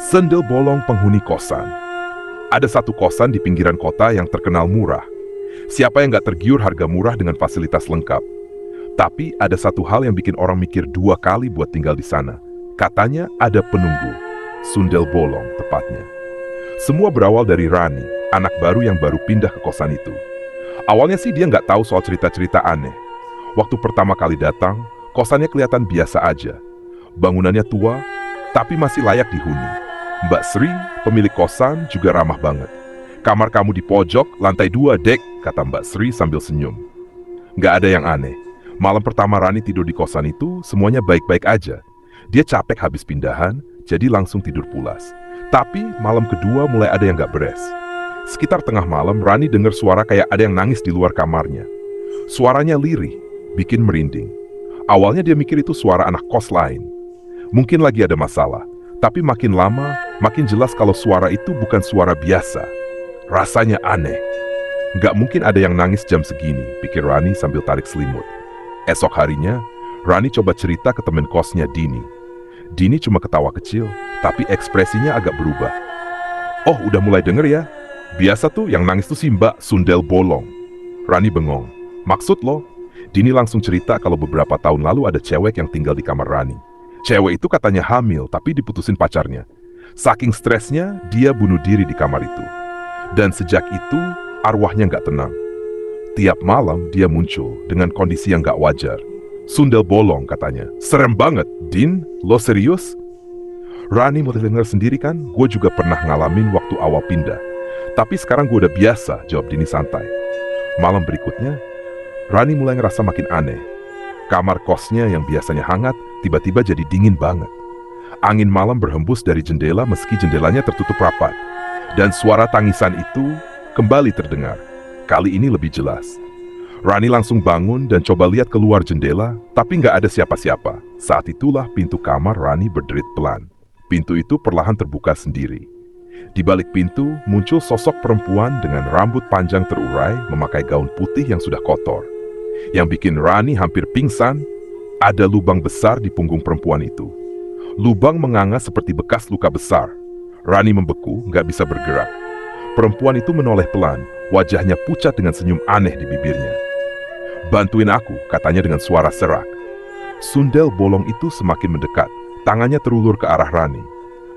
Sendel bolong penghuni kosan. Ada satu kosan di pinggiran kota yang terkenal murah. Siapa yang gak tergiur harga murah dengan fasilitas lengkap? Tapi ada satu hal yang bikin orang mikir dua kali buat tinggal di sana. Katanya ada penunggu. Sundel bolong tepatnya. Semua berawal dari Rani, anak baru yang baru pindah ke kosan itu. Awalnya sih dia nggak tahu soal cerita-cerita aneh. Waktu pertama kali datang, kosannya kelihatan biasa aja. Bangunannya tua, tapi masih layak dihuni. Mbak Sri, pemilik kosan, juga ramah banget. Kamar kamu di pojok, lantai 2, Dek, kata Mbak Sri sambil senyum. Nggak ada yang aneh. Malam pertama Rani tidur di kosan itu, semuanya baik-baik aja. Dia capek habis pindahan, jadi langsung tidur pulas. Tapi malam kedua mulai ada yang nggak beres. Sekitar tengah malam, Rani dengar suara kayak ada yang nangis di luar kamarnya. Suaranya lirih, bikin merinding. Awalnya dia mikir itu suara anak kos lain. Mungkin lagi ada masalah, tapi makin lama, makin jelas kalau suara itu bukan suara biasa. Rasanya aneh. Nggak mungkin ada yang nangis jam segini, pikir Rani sambil tarik selimut. Esok harinya, Rani coba cerita ke teman kosnya Dini. Dini cuma ketawa kecil, tapi ekspresinya agak berubah. Oh, udah mulai denger ya? Biasa tuh yang nangis tuh si Mbak Sundel bolong. Rani bengong. Maksud lo? Dini langsung cerita kalau beberapa tahun lalu ada cewek yang tinggal di kamar Rani. Cewek itu katanya hamil, tapi diputusin pacarnya. Saking stresnya, dia bunuh diri di kamar itu. Dan sejak itu, arwahnya nggak tenang. Tiap malam dia muncul dengan kondisi yang nggak wajar. Sundel bolong katanya. Serem banget, Din, lo serius? Rani mulai denger sendiri kan, gue juga pernah ngalamin waktu awal pindah. Tapi sekarang gue udah biasa, jawab Dini santai. Malam berikutnya, Rani mulai ngerasa makin aneh. Kamar kosnya yang biasanya hangat, tiba-tiba jadi dingin banget. Angin malam berhembus dari jendela meski jendelanya tertutup rapat. Dan suara tangisan itu kembali terdengar. Kali ini lebih jelas. Rani langsung bangun dan coba lihat keluar jendela, tapi nggak ada siapa-siapa. Saat itulah pintu kamar Rani berderit pelan. Pintu itu perlahan terbuka sendiri. Di balik pintu muncul sosok perempuan dengan rambut panjang terurai memakai gaun putih yang sudah kotor. Yang bikin Rani hampir pingsan, ada lubang besar di punggung perempuan itu. Lubang menganga seperti bekas luka besar. Rani membeku, nggak bisa bergerak. Perempuan itu menoleh pelan, wajahnya pucat dengan senyum aneh di bibirnya. Bantuin aku, katanya dengan suara serak. Sundel bolong itu semakin mendekat, tangannya terulur ke arah Rani.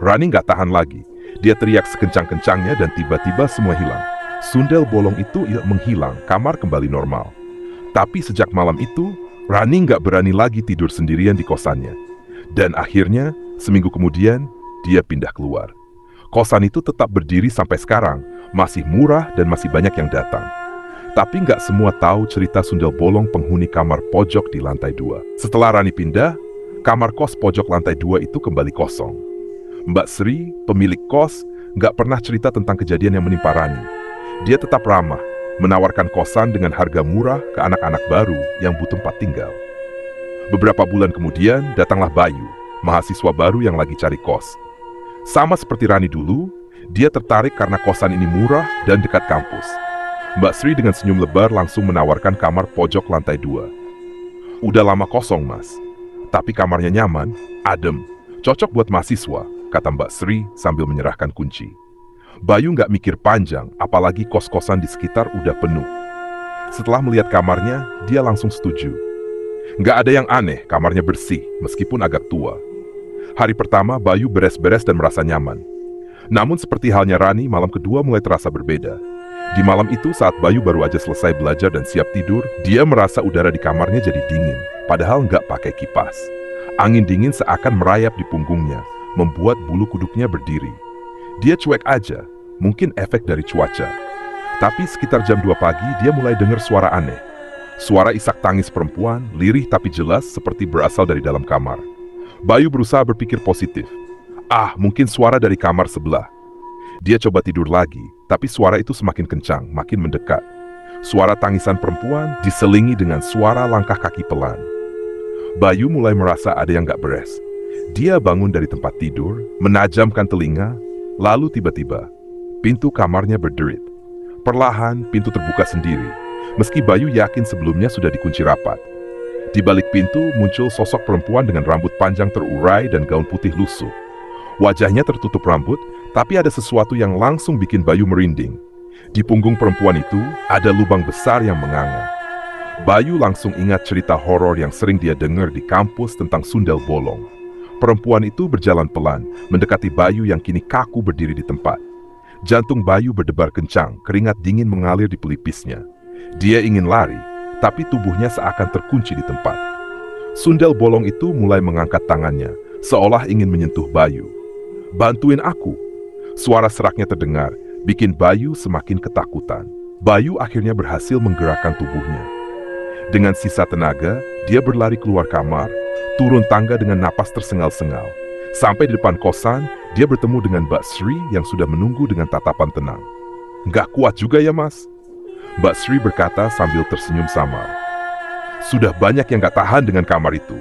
Rani nggak tahan lagi, dia teriak sekencang-kencangnya dan tiba-tiba semua hilang. Sundel bolong itu menghilang, kamar kembali normal. Tapi sejak malam itu, Rani nggak berani lagi tidur sendirian di kosannya. Dan akhirnya, seminggu kemudian, dia pindah keluar. Kosan itu tetap berdiri sampai sekarang, masih murah dan masih banyak yang datang. Tapi nggak semua tahu cerita Sundel bolong penghuni kamar pojok di lantai 2. Setelah Rani pindah, kamar kos pojok lantai 2 itu kembali kosong. Mbak Sri, pemilik kos, nggak pernah cerita tentang kejadian yang menimpa Rani. Dia tetap ramah, menawarkan kosan dengan harga murah ke anak-anak baru yang butuh tempat tinggal. Beberapa bulan kemudian, datanglah Bayu, mahasiswa baru yang lagi cari kos. Sama seperti Rani dulu, dia tertarik karena kosan ini murah dan dekat kampus. Mbak Sri dengan senyum lebar langsung menawarkan kamar pojok lantai 2. Udah lama kosong, Mas. Tapi kamarnya nyaman, adem, cocok buat mahasiswa, kata Mbak Sri sambil menyerahkan kunci. Bayu nggak mikir panjang, apalagi kos-kosan di sekitar udah penuh. Setelah melihat kamarnya, dia langsung setuju. Nggak ada yang aneh, kamarnya bersih, meskipun agak tua. Hari pertama, Bayu beres-beres dan merasa nyaman. Namun seperti halnya Rani, malam kedua mulai terasa berbeda. Di malam itu saat Bayu baru aja selesai belajar dan siap tidur, dia merasa udara di kamarnya jadi dingin, padahal nggak pakai kipas. Angin dingin seakan merayap di punggungnya, membuat bulu kuduknya berdiri. Dia cuek aja, mungkin efek dari cuaca. Tapi sekitar jam 2 pagi dia mulai dengar suara aneh. Suara isak tangis perempuan, lirih tapi jelas seperti berasal dari dalam kamar. Bayu berusaha berpikir positif. Mungkin suara dari kamar sebelah. Dia coba tidur lagi, tapi suara itu semakin kencang, makin mendekat. Suara tangisan perempuan diselingi dengan suara langkah kaki pelan. Bayu mulai merasa ada yang gak beres. Dia bangun dari tempat tidur, menajamkan telinga, lalu tiba-tiba, pintu kamarnya berderit. Perlahan, pintu terbuka sendiri, meski Bayu yakin sebelumnya sudah dikunci rapat. Di balik pintu muncul sosok perempuan dengan rambut panjang terurai dan gaun putih lusuh. Wajahnya tertutup rambut, tapi ada sesuatu yang langsung bikin Bayu merinding. Di punggung perempuan itu ada lubang besar yang menganga. Bayu langsung ingat cerita horor yang sering dia dengar di kampus tentang sundel bolong. Perempuan itu berjalan pelan, mendekati Bayu yang kini kaku berdiri di tempat. Jantung Bayu berdebar kencang, keringat dingin mengalir di pelipisnya. Dia ingin lari, tapi tubuhnya seakan terkunci di tempat. Sundel bolong itu mulai mengangkat tangannya, seolah ingin menyentuh Bayu. "Bantuin aku!" Suara seraknya terdengar, bikin Bayu semakin ketakutan. Bayu akhirnya berhasil menggerakkan tubuhnya. Dengan sisa tenaga, dia berlari keluar kamar, turun tangga dengan napas tersengal-sengal. Sampai di depan kosan, dia bertemu dengan Mbak Sri yang sudah menunggu dengan tatapan tenang. "Nggak kuat juga ya, Mas?" Mbak Sri berkata sambil tersenyum samar. Sudah banyak yang nggak tahan dengan kamar itu.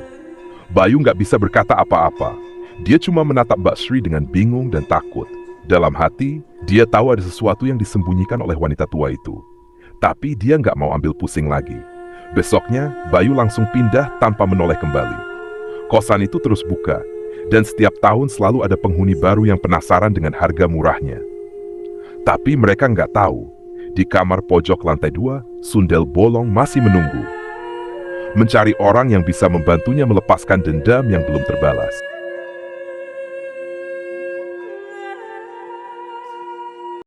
Bayu nggak bisa berkata apa-apa. Dia cuma menatap Mbak Sri dengan bingung dan takut. Dalam hati, dia tahu ada sesuatu yang disembunyikan oleh wanita tua itu. Tapi dia nggak mau ambil pusing lagi. Besoknya, Bayu langsung pindah tanpa menoleh kembali. Kosan itu terus buka, dan setiap tahun selalu ada penghuni baru yang penasaran dengan harga murahnya. Tapi mereka nggak tahu, di kamar pojok lantai 2, sundel bolong masih menunggu. Mencari orang yang bisa membantunya melepaskan dendam yang belum terbalas.